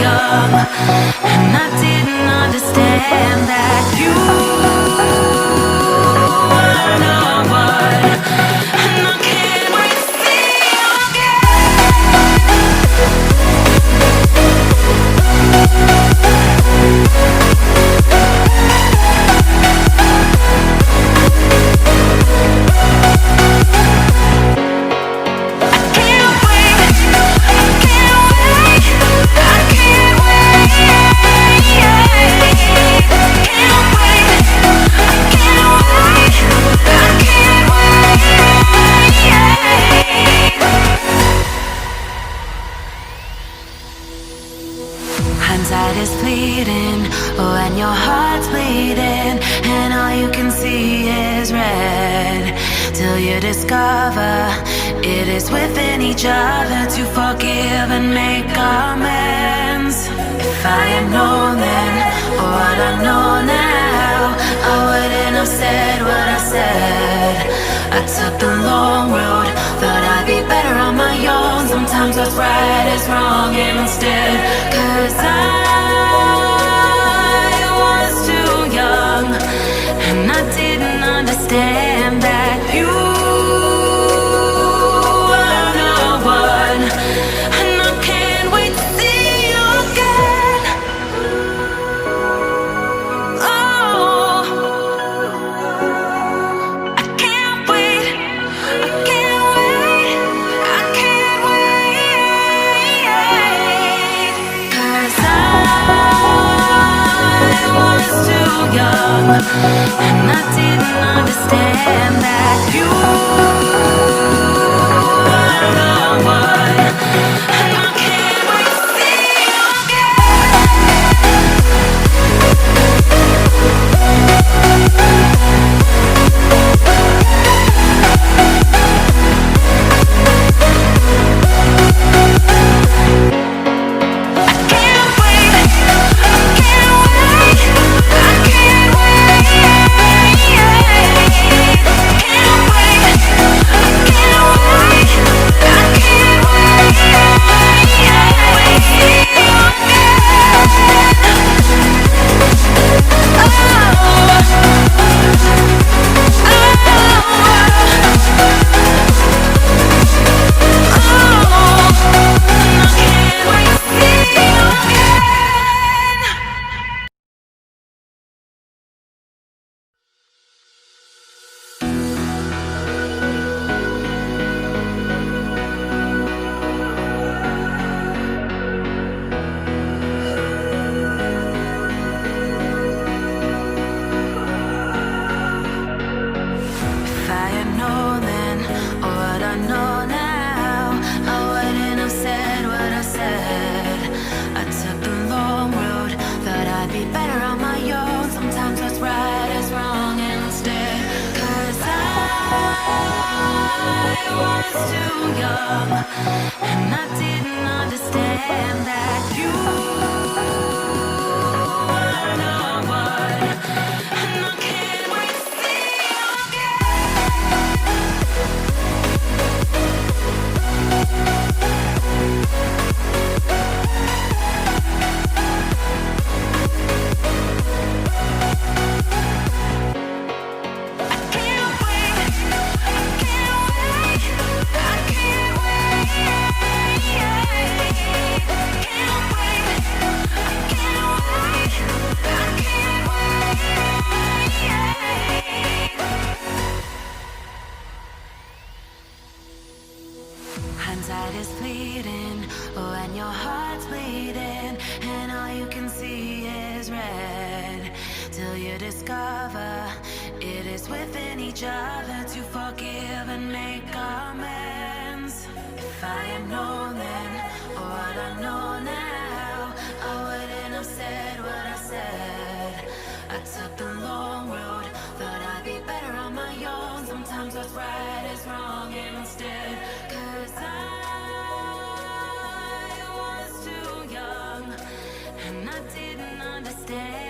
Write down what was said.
young, and I didn't understand that you were the one. And I can't wait to see you Hindsight is fleeting when your heart's bleeding, and all you can see is red. Till you discover it is within each other to forgive and make amends. If I had known then what I know now, I wouldn't have said what I said. I took the long road, thought I'd be better on my own. Sometimes what's right is wrong instead. 'Cause I was too young, and I didn't understand that you were the one. And I can't wait to see you again. Oh, I can't wait, I can't wait, I can't wait. 'Cause I was too young, and I didn't understand that you were the one. And I can't wait to see you too young, and I didn't understand that you were the one. And I can't wait to see you hindsight is fleeting when your heart's bleeding, and all you can see is red. Till you discover it is within each other to forgive and make amends. If I had known then what I know now, I wouldn't have said what I said. I took the long road, thought I'd be better on my own. Sometimes what's right is wrong instead. 'Cause I was too young, and I didn't understand